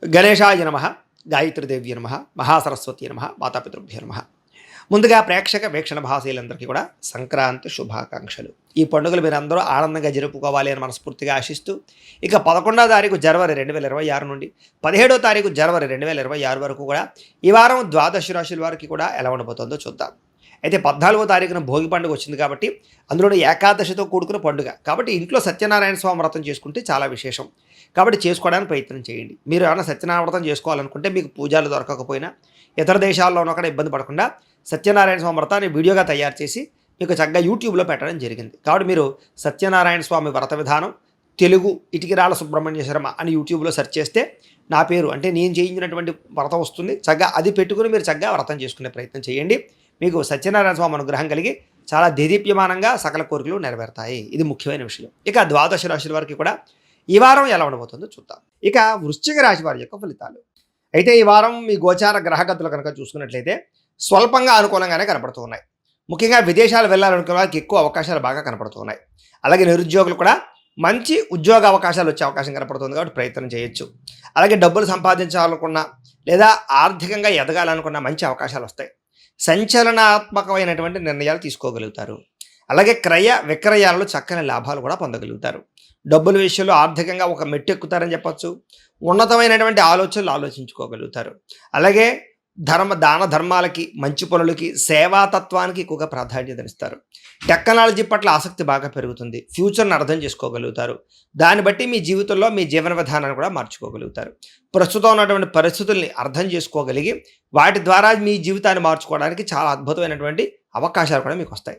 గణేశాయ నమ, గాయత్రీదేవ్య నమ, మహాసరస్వతి నమ, మాతాపితృభ్య నమ. ముందుగా ప్రేక్షక వీక్షణ భాషలందరికీ కూడా సంక్రాంతి శుభాకాంక్షలు. ఈ పండుగలు మీరు అందరూ ఆనందంగా జరుపుకోవాలి అని మనస్ఫూర్తిగా ఆశిస్తూ, ఇక 11వ తారీఖు జనవరి 2026 నుండి 17వ తారీఖు జనవరి 2026 వరకు కూడా ఈ వారం ద్వాదశ రాశుల వారికి కూడా ఎలా ఉండబోతుందో చూద్దాం. అయితే 14వ తారీఖున భోగి పండుగ వచ్చింది కాబట్టి, అందులో ఏకాదశితో కూడుకున్న పండుగ కాబట్టి ఇంట్లో సత్యనారాయణ స్వామి వ్రతం చేసుకుంటే చాలా విశేషం. కాబట్టి చేసుకోవడానికి ప్రయత్నం చేయండి. మీరు ఏమైనా సత్యనారాయణ వ్రతం చేసుకోవాలనుకుంటే, మీకు పూజలు దొరకకపోయినా ఇతర దేశాల్లో ఉన్న కూడా ఇబ్బంది పడకుండా సత్యనారాయణ స్వామి వ్రతాన్ని వీడియోగా తయారు చేసి మీకు చక్కగా యూట్యూబ్లో పెట్టడం జరిగింది. కాబట్టి మీరు సత్యనారాయణ స్వామి వ్రత విధానం తెలుగు ఇటికిరాల సుబ్రహ్మణ్య శర్మ అని యూట్యూబ్లో సెర్చ్ చేస్తే నా పేరు అంటే నేను చేయించినటువంటి వ్రతం వస్తుంది. చక్కగా అది పెట్టుకుని మీరు చక్కగా వ్రతం చేసుకునే ప్రయత్నం చేయండి. మీకు సత్యనారాయణ స్వామి అనుగ్రహం కలిగి చాలా దేదీప్యమానంగా సకల కోరికలు నెరవేరుతాయి. ఇది ముఖ్యమైన విషయం. ఇక ద్వాదశ రాశుల వారికి కూడా ఈ వారం ఎలా ఉండబోతుందో చూద్దాం. ఇక వృశ్చిక రాశి వారి యొక్క ఫలితాలు. అయితే ఈ వారం మీ గోచార గ్రహగతులు కనుక చూసుకున్నట్లయితే స్వల్పంగా అనుకూలంగానే కనపడుతూ ఉన్నాయి. ముఖ్యంగా విదేశాలు వెళ్ళాలనుకునే వారికి ఎక్కువ అవకాశాలు బాగా కనపడుతూ ఉన్నాయి. అలాగే నిరుద్యోగులు కూడా మంచి ఉద్యోగ అవకాశాలు వచ్చే అవకాశం కనపడుతుంది కాబట్టి ప్రయత్నం చేయొచ్చు. అలాగే డబ్బులు సంపాదించాలనుకున్నా లేదా ఆర్థికంగా ఎదగాలనుకున్న మంచి అవకాశాలు వస్తాయి. సంచలనాత్మకమైనటువంటి నిర్ణయాలు తీసుకోగలుగుతారు. అలాగే క్రయ విక్రయాలలో చక్కని లాభాలు కూడా పొందగలుగుతారు. డబ్బుల విషయంలో ఆర్థికంగా ఒక మెట్టు ఎక్కుతారని చెప్పచ్చు. ఉన్నతమైనటువంటి ఆలోచనలు ఆలోచించుకోగలుగుతారు. అలాగే దాన ధర్మాలకి, మంచి పనులకి, సేవాతత్వానికి ఎక్కువగా ప్రాధాన్యతనిస్తారు. టెక్నాలజీ పట్ల ఆసక్తి బాగా పెరుగుతుంది. ఫ్యూచర్ని అర్థం చేసుకోగలుగుతారు. దాన్ని బట్టి మీ జీవితంలో మీ జీవన విధానాన్ని కూడా మార్చుకోగలుగుతారు. ప్రస్తుతం ఉన్నటువంటి పరిస్థితుల్ని అర్థం చేసుకోగలిగి వాటి ద్వారా మీ జీవితాన్ని మార్చుకోవడానికి చాలా అద్భుతమైనటువంటి అవకాశాలు కూడా మీకు వస్తాయి.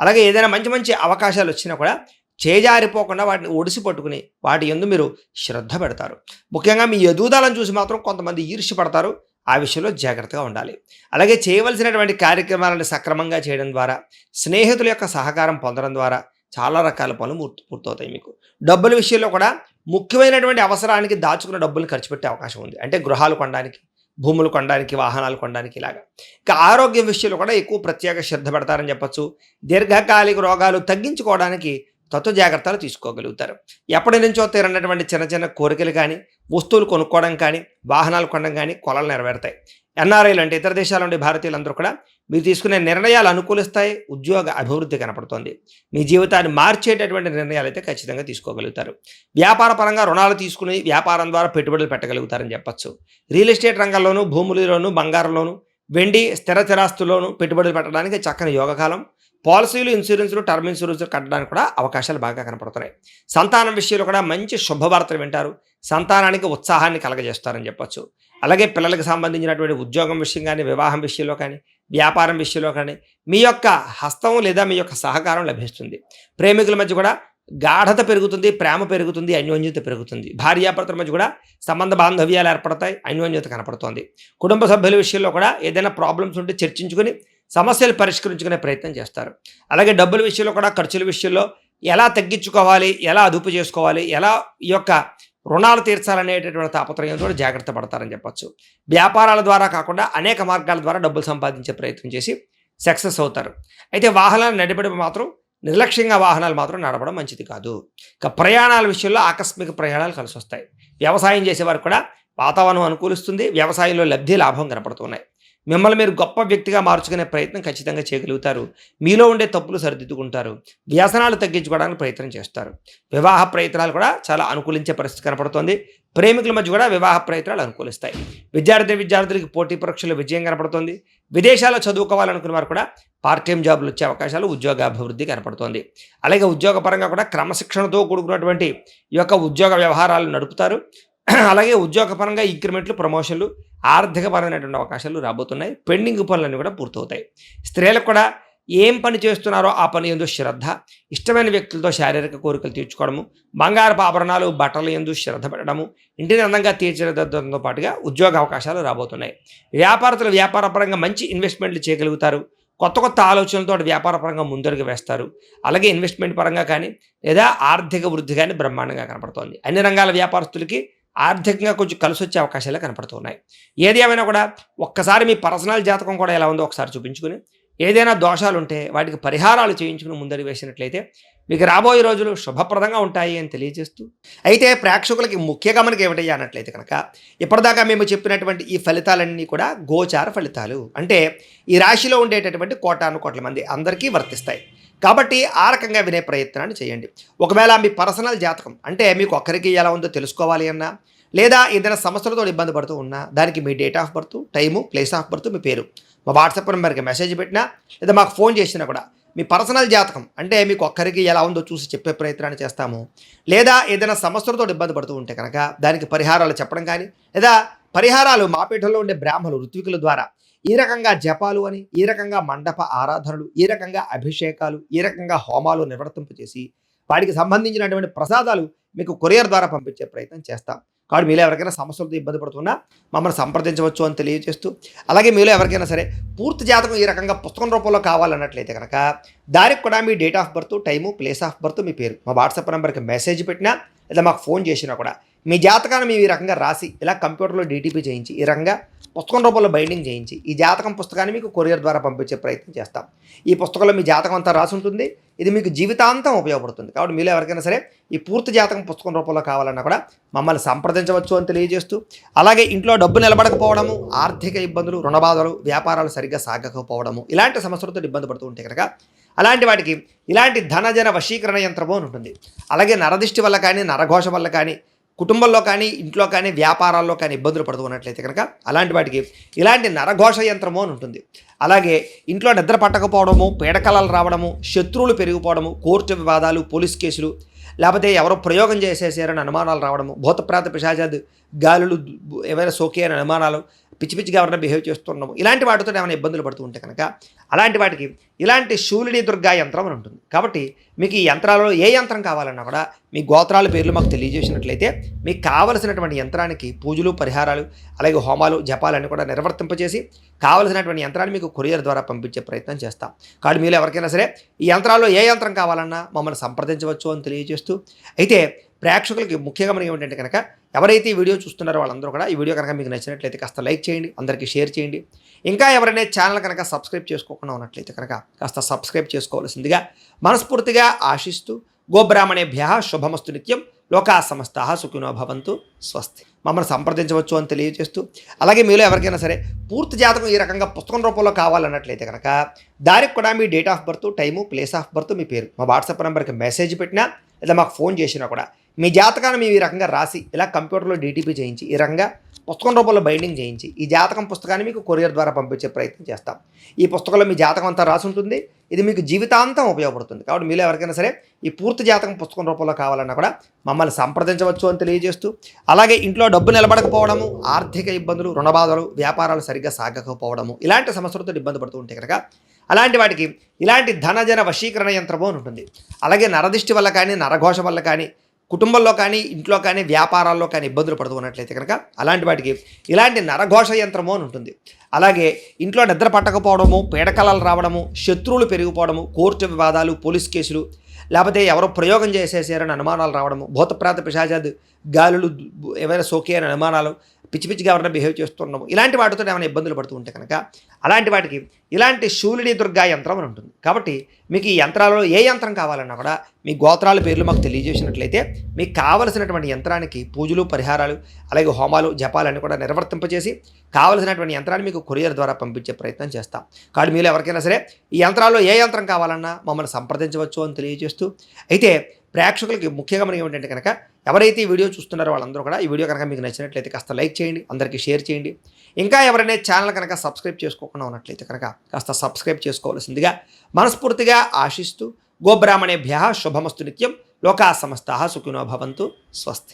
అలాగే ఏదైనా మంచి మంచి అవకాశాలు వచ్చినా కూడా చేజారిపోకుండా వాటిని ఒడిసి పట్టుకుని వాటి యందు మీరు శ్రద్ధ పెడతారు. ముఖ్యంగా మీ ఎదుగుదలను చూసి మాత్రం కొంతమంది ఈర్ష్యపడతారు. ఆ విషయంలో జాగ్రత్తగా ఉండాలి. అలాగే చేయవలసినటువంటి కార్యక్రమాలను సక్రమంగా చేయడం ద్వారా, స్నేహితుల యొక్క సహకారం పొందడం ద్వారా చాలా రకాల పనులు పూర్తవుతాయి. మీకు డబ్బుల విషయంలో కూడా ముఖ్యమైనటువంటి అవసరానికి దాచుకున్న డబ్బులు ఖర్చు పెట్టే అవకాశం ఉంది. అంటే గృహాలు కొనడానికి, భూములు కొనడానికి, వాహనాలు కొనడానికి ఇలాగా. ఇక ఆరోగ్యం విషయంలో కూడా ఎక్కువ ప్రత్యేక శ్రద్ధ పెడతారని చెప్పచ్చు. దీర్ఘకాలిక రోగాలు తగ్గించుకోవడానికి తత్వ జాగ్రత్తలు తీసుకోగలుగుతారు. ఎప్పటి నుంచో తీరనటువంటి చిన్న చిన్న కోరికలు కానీ, వస్తువులు కొనుక్కోవడం కానీ, వాహనాలు కొనడం కానీ కొలలు నెరవేరుతాయి. ఎన్ఆర్ఐలు అంటే ఇతర దేశాల నుండి భారతీయులందరూ కూడా మీరు తీసుకునే నిర్ణయాలు అనుకూలిస్తాయి. ఉద్యోగ అభివృద్ధి కనపడుతోంది. మీ జీవితాన్ని మార్చేటటువంటి నిర్ణయాలు అయితే ఖచ్చితంగా తీసుకోగలుగుతారు. వ్యాపార పరంగా రుణాలు తీసుకుని వ్యాపారం ద్వారా పెట్టుబడులు పెట్టగలుగుతారని చెప్పచ్చు. రియల్ ఎస్టేట్ రంగంలోనూ, భూములలోనూ, బంగారంలోనూ, వెండి స్థిర స్థిరాస్తుల్లోనూ పెట్టుబడులు పెట్టడానికి చక్కని యోగకాలం. పాలసీలు, ఇన్సూరెన్సులు, టర్మ్ ఇన్సూరెన్సులు కట్టడానికి కూడా అవకాశాలు బాగా కనపడుతున్నాయి. సంతానం విషయంలో కూడా మంచి శుభవార్తలు వింటారు. సంతానానికి ఉత్సాహాన్ని కలగజేస్తారని చెప్పచ్చు. అలాగే పిల్లలకు సంబంధించినటువంటి ఉద్యోగం విషయం కానీ, వివాహం విషయంలో కానీ, వ్యాపారం విషయంలో కానీ మీ యొక్క హస్తం లేదా మీ యొక్క సహకారం లభిస్తుంది. ప్రేమికుల మధ్య కూడా గాఢత పెరుగుతుంది, ప్రేమ పెరుగుతుంది, అన్యోన్యత పెరుగుతుంది. భార్యాభర్తల మధ్య కూడా సంబంధ బాంధవ్యాలు ఏర్పడతాయి, అన్యోన్యత కనపడుతోంది. కుటుంబ సభ్యుల విషయంలో కూడా ఏదైనా ప్రాబ్లమ్స్ ఉంటే చర్చించుకుని సమస్యలు పరిష్కరించుకునే ప్రయత్నం చేస్తారు. అలాగే డబ్బుల విషయంలో కూడా ఖర్చుల విషయంలో ఎలా తగ్గించుకోవాలి, ఎలా అదుపు చేసుకోవాలి, ఎలా ఈ యొక్క రుణాలు తీర్చాలనేటటువంటి తాపత్రయంతో జాగ్రత్త పడతారని చెప్పచ్చు. వ్యాపారాల ద్వారా కాకుండా అనేక మార్గాల ద్వారా డబ్బులు సంపాదించే ప్రయత్నం చేసి సక్సెస్ అవుతారు. అయితే వాహనాలు నడిపడం మాత్రం నిర్లక్ష్యంగా వాహనాలు మాత్రం నడపడం మంచిది కాదు. ఇక ప్రయాణాల విషయంలో ఆకస్మిక ప్రయాణాలు కలిసి వస్తాయి. వ్యవసాయం చేసేవారు కూడా వాతావరణం అనుకూలిస్తుంది. వ్యవసాయంలో లబ్ధి లాభం కనపడుతున్నాయి. మిమ్మల్ని మీరు గొప్ప వ్యక్తిగా మార్చుకునే ప్రయత్నం ఖచ్చితంగా చేయగలుగుతారు. మీలో ఉండే తప్పులు సరిదిద్దుకుంటారు. వ్యసనాలు తగ్గించుకోవడానికి ప్రయత్నం చేస్తారు. వివాహ ప్రయత్నాలు కూడా చాలా అనుకూలించే పరిస్థితి కనపడుతోంది. ప్రేమికుల మధ్య కూడా వివాహ ప్రయత్నాలు అనుకూలిస్తాయి. విద్యార్థులకి పోటీ పరీక్షలు విజయం కనపడుతోంది. విదేశాల్లో చదువుకోవాలనుకున్న వారు కూడా పార్ట్ టైం జాబులు వచ్చే అవకాశాలు, ఉద్యోగాభివృద్ధి కనపడుతోంది. అలాగే ఉద్యోగపరంగా కూడా క్రమశిక్షణతో కూడుకున్నటువంటి ఈ యొక్క ఉద్యోగ వ్యవహారాలు నడుపుతారు. అలాగే ఉద్యోగపరంగా ఇంక్రిమెంట్లు, ప్రమోషన్లు, ఆర్థికపరమైనటువంటి అవకాశాలు రాబోతున్నాయి. పెండింగ్ పనులన్నీ కూడా పూర్తవుతాయి. స్త్రీలకు కూడా ఏం పని చేస్తున్నారో ఆ పని యందు శ్రద్ధ, ఇష్టమైన వ్యక్తులతో శారీరక కోరికలు తీర్చుకోవడము, బంగారపు ఆభరణాలు, బట్టల యందు శ్రద్ధ పెట్టడము, ఇంటిని అందంగా తీర్చిదిద్దడంతో పాటుగా ఉద్యోగ అవకాశాలు రాబోతున్నాయి. వ్యాపారస్తులు వ్యాపారపరంగా మంచి ఇన్వెస్ట్మెంట్లు చేయగలుగుతారు. కొత్త కొత్త ఆలోచనలతో వ్యాపార పరంగా ముందడుగు వేస్తారు. అలాగే ఇన్వెస్ట్మెంట్ పరంగా కానీ లేదా ఆర్థిక వృద్ధి కానీ బ్రహ్మాండంగా కనపడుతోంది. అన్ని రంగాల వ్యాపారస్తులకి ఆర్థికంగా కొంచెం కలిసి వచ్చే అవకాశాలు కనపడుతున్నాయి. ఏది ఏమైనా కూడా ఒక్కసారి మీ పర్సనల్ జాతకం కూడా ఎలా ఉందో ఒకసారి చూపించుకుని, ఏదైనా దోషాలు ఉంటే వాటికి పరిహారాలు చేయించుకుని ముందడుగు వేసినట్లయితే మీకు రాబోయే రోజులు శుభప్రదంగా ఉంటాయి అని తెలియజేస్తూ, అయితే ప్రేక్షకులకి ముఖ్య గమనిక ఏమిటయ్యా అన్నట్లయితే కనుక, ఇప్పటిదాకా మేము చెప్పినటువంటి ఈ ఫలితాలన్నీ కూడా గోచార ఫలితాలు. అంటే ఈ రాశిలో ఉండేటటువంటి కోటాను కోట్ల మంది అందరికీ వర్తిస్తాయి. కాబట్టి ఆ రకంగా వినే ప్రయత్నాన్ని చేయండి. ఒకవేళ మీ పర్సనల్ జాతకం అంటే మీకు ఒక్కరికి ఎలా ఉందో తెలుసుకోవాలి అన్నా, లేదా ఏదైనా సమస్యలతో ఇబ్బంది పడుతూ ఉన్నా, దానికి మీ date of birth, time, place of birth, మీ పేరు మా వాట్సాప్ నెంబర్కి మెసేజ్ పెట్టినా, లేదా మాకు ఫోన్ చేసినా కూడా మీ పర్సనల్ జాతకం అంటే మీకు ఒక్కరికి ఎలా ఉందో చూసి చెప్పే ప్రయత్నాన్ని చేస్తాము. లేదా ఏదైనా సమస్యలతో ఇబ్బంది పడుతూ ఉంటే కనుక దానికి పరిహారాలు చెప్పడం కానీ, లేదా పరిహారాలు మా పీఠంలో ఉండే బ్రాహ్మణులు ఋత్వికుల ద్వారా ఈ రకంగా జపాలు అని, ఈ రకంగా మండప ఆరాధనలు, ఈ రకంగా అభిషేకాలు, ఈ రకంగా హోమాలు నిర్వర్తింపచేసి వాటికి సంబంధించినటువంటి ప్రసాదాలు మీకు కొరియర్ ద్వారా పంపించే ప్రయత్నం చేస్తాం. కాబట్టి మీలో ఎవరికైనా సమస్యలతో ఇబ్బంది పడుతున్నా మమ్మల్ని సంప్రదించవచ్చు అని తెలియజేస్తూ, అలాగే మీలో ఎవరికైనా సరే పూర్తి జాతకం ఈ రకంగా పుస్తకం రూపంలో కావాలన్నట్లయితే కనుక దానికి కూడా మీ date of birth, time, place of birth, మీ పేరు మా వాట్సాప్ నెంబర్కి మెసేజ్ పెట్టినా, లేదా మాకు ఫోన్ చేసినా కూడా మీ జాతకాన్ని మేము ఈ రకంగా రాసి ఇలా కంప్యూటర్లో డీటీపీ చేయించి ఈ రకంగా పుస్తకం రూపంలో బైండింగ్ చేయించి ఈ జాతకం పుస్తకాన్ని మీకు కొరియర్ ద్వారా పంపించే ప్రయత్నం చేస్తాం. ఈ పుస్తకంలో మీ జాతకం అంతా రాసి ఉంటుంది. ఇది మీకు జీవితాంతం ఉపయోగపడుతుంది. కాబట్టి మీలో ఎవరికైనా సరే ఈ పూర్తి జాతకం పుస్తకం రూపంలో కావాలన్నా కూడా మమ్మల్ని సంప్రదించవచ్చు అని తెలియజేస్తూ, అలాగే ఇంట్లో డబ్బు నిలబడకపోవడము, ఆర్థిక ఇబ్బందులు, రుణబాధలు, వ్యాపారాలు సరిగ్గా సాగకపోవడము, ఇలాంటి సమస్యలతో ఇబ్బంది పడుతూ ఉంటే కనుక అలాంటి వాటికి ఇలాంటి ధనజన వశీకరణ యంత్రము అని ఉంటుంది. అలాగే నరదిష్టి వల్ల కానీ, నరఘోష వల్ల కానీ, కుటుంబంలో కానీ, ఇంట్లో కానీ, వ్యాపారాల్లో కానీ ఇబ్బందులు పడుతూ ఉన్నట్లయితే కనుక అలాంటి వాటికి ఇలాంటి నరఘోష యంత్రము అని ఉంటుంది. అలాగే ఇంట్లో నిద్ర పట్టకపోవడము, పీడకలలు రావడము, శత్రువులు పెరిగిపోవడము, కోర్టు వివాదాలు, పోలీస్ కేసులు, లేకపోతే ఎవరో ప్రయోగం చేసేసారని అనుమానాలు రావడము, భూతప్రాత పిశాచాలు, గాలులు ఏవైనా సోకే అని అనుమానాలు, పిచ్చి పిచ్చిగా ఎవరైనా బిహేవ్ చేస్తున్నాము, ఇలాంటి వాటితో ఏమైనా ఇబ్బందులు పడుతూ ఉంటే కనుక అలాంటి వాటికి ఇలాంటి శూలిని దుర్గా యంత్రం అని ఉంటుంది. కాబట్టి మీకు ఈ యంత్రాలలో ఏ యంత్రం కావాలన్నా కూడా మీ గోత్రాల పేర్లు మాకు తెలియజేసినట్లయితే మీకు కావలసినటువంటి యంత్రానికి పూజలు, పరిహారాలు, అలాగే హోమాలు, జపాలన్నీ కూడా నిర్వర్తింపచేసి కావలసినటువంటి యంత్రాన్ని మీకు కొరియర్ ద్వారా పంపించే ప్రయత్నం చేస్తాం. కాబట్టి మీరు ఎవరికైనా సరే ఈ యంత్రాల్లో ఏ యంత్రం కావాలన్నా మమ్మల్ని సంప్రదించవచ్చు అని తెలియజేస్తూ, అయితే ప్రేక్షకులకి ముఖ్యంగా మనకి ఏమిటంటే కనుక ఎవరైతే ఈ వీడియో చూస్తున్నారో వాళ్ళందరూ కూడా ఈ వీడియో కనుక మీకు నచ్చినట్లయితే కాస్త లైక్ చేయండి, అందరికీ షేర్ చేయండి. ఇంకా ఎవరైనా ఛానల్ కనుక సబ్స్క్రైబ్ చేసుకోకుండా ఉన్నట్లయితే కనుక కాస్త సబ్స్క్రైబ్ చేసుకోవాల్సిందిగా మనస్ఫూర్తిగా ఆశిస్తూ, గోబ్రాహ్మణేభ్యః శుభమస్తు నిత్యం, లోకా సమస్తాః సుఖినో భవంతు, స్వస్తి. మమ్మల్ని సంప్రదించవచ్చు అని తెలియజేస్తూ, అలాగే మీలో ఎవరికైనా సరే పూర్తి జాతకం ఈ రకంగా పుస్తకం రూపంలో కావాలన్నట్లయితే కనుక దానికి కూడా మీ date of birth, time, place of birth, మీ పేరు మా వాట్సాప్ నెంబర్కి మెసేజ్ పెట్టినా, లేదా మాకు ఫోన్ చేసినా కూడా మీ జాతకాన్ని మేము ఈ రకంగా రాసి ఇలా కంప్యూటర్లో డీటీపీ చేయించి ఈ రకంగా పుస్తకం రూపంలో బైండింగ్ చేయించి ఈ జాతకం పుస్తకాన్ని మీకు కొరియర్ ద్వారా పంపించే ప్రయత్నం చేస్తాం. ఈ పుస్తకంలో మీ జాతకం అంతా రాసి ఉంటుంది. ఇది మీకు జీవితాంతం ఉపయోగపడుతుంది. కాబట్టి మీలో ఎవరికైనా సరే ఈ పూర్తి జాతకం పుస్తకం రూపంలో కావాలన్నా కూడా మమ్మల్ని సంప్రదించవచ్చు అని తెలియజేస్తూ, అలాగే ఇంట్లో డబ్బు నిలబడకపోవడము, ఆర్థిక ఇబ్బందులు, రుణబాధలు, వ్యాపారాలు సరిగ్గా సాగకపోవడము, ఇలాంటి సమస్యలతో ఇబ్బంది పడుతూ ఉంటే కనుక అలాంటి వాటికి ఇలాంటి ధనజన వశీకరణ యంత్రము అని ఉంటుంది. అలాగే నరదిష్టి వల్ల కానీ, నరఘోష వల్ల కానీ, కుటుంబంలో కానీ, ఇంట్లో కానీ, వ్యాపారాల్లో కానీ ఇబ్బందులు పడుతూ ఉన్నట్లయితే కనుక అలాంటి వాటికి ఇలాంటి నరఘోష యంత్రము అని ఉంటుంది. అలాగే ఇంట్లో నిద్ర పట్టకపోవడము, పీడకలలు రావడము, శత్రువులు పెరిగిపోవడము, కోర్టు వివాదాలు, పోలీస్ కేసులు, లేకపోతే ఎవరో ప్రయోగం చేసేసారని అనుమానాలు రావడము, భూతప్రాత పిశాచాలు, గాలులు ఏవైనా సోకే అని అనుమానాలు, పిచ్చి పిచ్చిగా ఎవరైనా బిహేవ్ చేస్తున్నాము, ఇలాంటి వాటితో ఏమైనా ఇబ్బందులు పడుతూ ఉంటే కనుక అలాంటి వాటికి ఇలాంటి శూలిని దుర్గా యంత్రం అని ఉంటుంది. కాబట్టి మీకు ఈ యంత్రాలలో ఏ యంత్రం కావాలన్నా కూడా మీ గోత్రాల పేర్లు మాకు తెలియజేసినట్లయితే మీకు కావలసినటువంటి యంత్రానికి పూజలు, పరిహారాలు, అలాగే హోమాలు, జపాలన్నీ కూడా నిర్వర్తింపచేసి కావలసినటువంటి యంత్రాన్ని మీకు కొరియర్ ద్వారా పంపించే ప్రయత్నం చేస్తాం. కాబట్టి మీరు ఎవరికైనా సరే ఈ యంత్రాల్లో ఏ యంత్రం కావాలన్నా మమ్మల్ని సంప్రదించవచ్చు అని తెలియజేస్తూ, అయితే ప్రేక్షకులకి ముఖ్యంగా మనకి ఏమిటంటే కనుక ఎవరైతే ఈ వీడియో చూస్తున్నారో వాళ్ళందరూ కూడా ఈ వీడియో కనుక మీకు నచ్చినట్లయితే కాస్త లైక్ చేయండి, అందరికీ షేర్ చేయండి. ఇంకా ఎవరైనా ఛానల్ కనుక సబ్స్క్రైబ్ చేసుకోకుండా ఉన్నట్లయితే కనుక కాస్త సబ్స్క్రైబ్ చేసుకోవాల్సిందిగా మనస్ఫూర్తిగా ఆశిస్తూ, గోబ్రాహ్మణేభ్యః శుభమస్తు నిత్యం, లోకా సమస్తాః సుఖినో భవంతు, స్వస్తి.